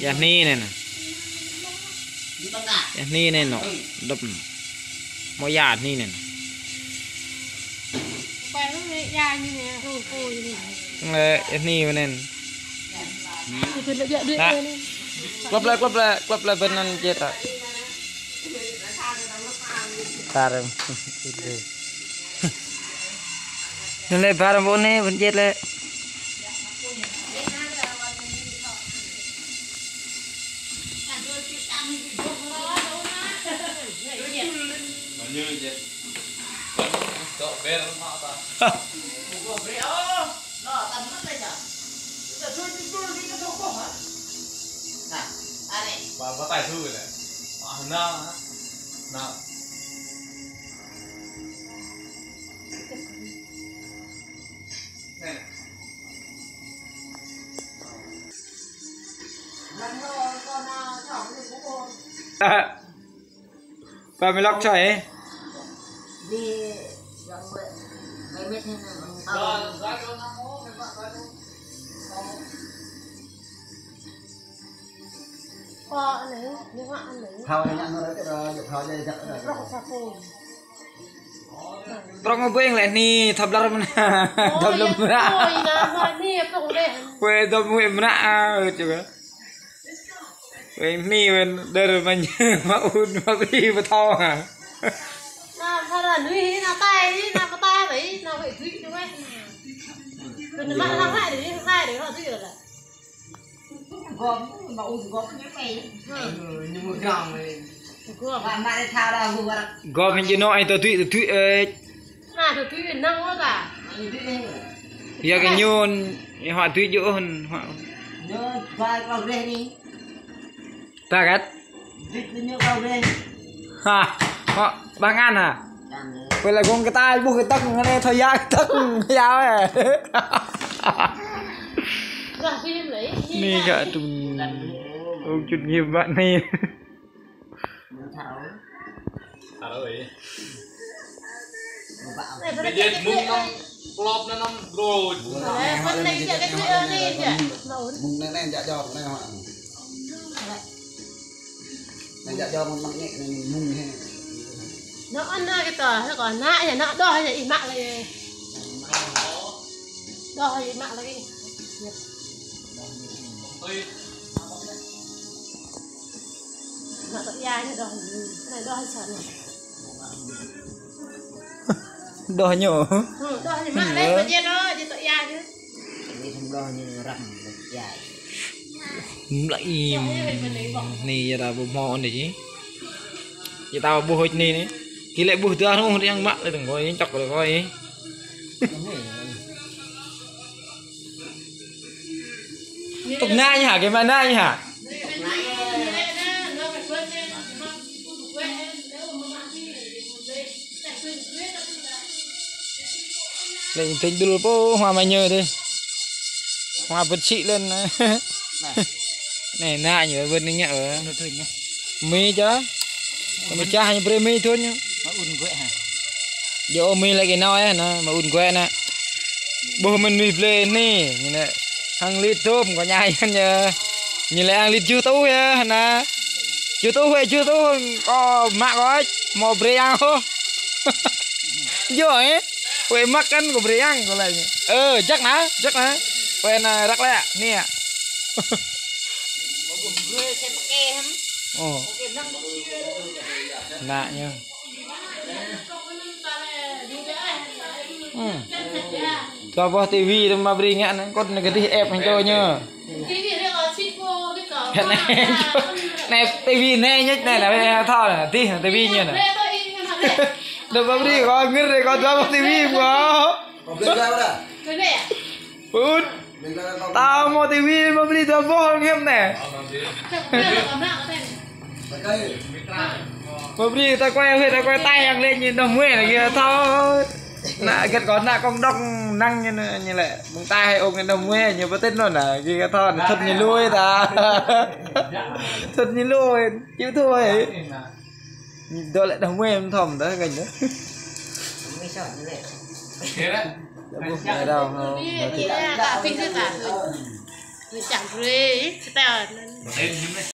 Dạ ni này nè. Dạ ni này nọ đập mỗi già ni này. Quay nó ra như này thôi cô như này. Dạ ni bên này. Klop lại bên này chết rồi. Parang. Nên lại parang bốn này vẫn chết lại. Như vậy. Cậu bé nó họ ta. Cậu bé nó tầm mất đây nhở. Giờ tôi đi cái thùng hả? Nè, à đây. Và có tài thư rồi đấy. Nào hả? Nào. Này. Lần rồi con chọn cái bố con. Và mình lọc chảy ấy. Đi dòng vậy mấy thế nào Rồi, ra cho nó mố, mình bắt ra luôn. Có anh ấy, nhưng mà anh ấy. Thao này nhang rồi cái đó, dục thao dây chắc rồi. Rộng sạc phù. Prong ngobeng lại ni tablar mana. Tablar mana. Ôi là hoa niệm rộng đẹp. Quê tâm nguyện mana juga. Quê ni bên đời mà un mà đi mà to hả? Nào thật là nuôi nào tay đi, nào có tay vậy, nào phải thủy đúng không? Mình bắt nó hai để họ thủy rồi là. gom mà uống gom cái mày nhưng mà gom này Gom. mà để thao ra gom ra Gom mình chỉ nói tôi thủy Mà tôi thủy năng quá cả. giờ cái nhôn họ thủy dữ hơn họ. nhớ vai vào đây đi Ta gắt. nhớ vào đây Ha, họ ba ngàn à? Vậy là con cái tay buộc cái tóc này thôi ra cái tóc sao ấy. Rồi phim lấy. Ni cả tụi ông chút nghiệp bạn này. thảo À đó vậy. bảo Cái gì mung năm flop nó năm rồi. Đấy, con lấy cái thủy lên kìa. Mùng này dạ cho này họ. Này dạ cho một bằng nhẹ này mùng hay. Nó ăn cái tờ nó còn nại nhà nó đo hay im mạng lại. Đo hay im mạng lại cái. Nó tự ra chứ đo cái này đo hay sợ này. Đo nhỏ. Đo hay mạng đấy, tự nhiên đó, chứ tự ra chứ. đi không lo như rằm dài Lại ni giờ ta bù mò này chứ. Giờ tao bù hôi ni này. Thì lại bù tưa không đang mặn lại đừng coi chọc rồi coi. Tục nai hả cái mà nai hả? Để tính đưa po hoa mai nhờ đi. Hoa vật trị lên. Này nai nhờ bên nhẹ ở mi chứ. Mà cha hay pre mi thôi nhá. nó un quẹ hả Giờ mi lại cái nói á nó mà un quẹ nè. Bố mình mi play nè, như này. Hàng lít tôm có nhai nhờ. Như là hàng lít chưa tú á nè. Chưa tú có mạ có mò pre ăn hô. Rồi ấy. Quê mắc ăn của pre ăn có lại. Chắc ná. Quê là rắc lẹ nè. người xem kê hả Ồ. Lạ nha. Cho vào tivi mà beri ngạn con cái tí ép mình cho nhá. Này tivi này nhất này là thao là tí tivi như này. Được vào beri con ngứt rồi con cho vào tivi quá. Út. Tao mua tivi mà beri cho vô nghiêm này. Mà beri ta quay tay ăn lên nhìn đồng nguyên này kia thao. Nạ cái con nạ con đông năng như lại bông tay hay ôm cái đồng nguyên nhiều bất tích luôn à kia thon thật như lui ta. Thật như lui chịu thôi. Nhìn tôi lại đồng nguyên thầm đó gần đó. mới sợ như vậy Thế đấy. Ở đâu không? Cả phim thế cả. Mình chẳng rê, tao tên như này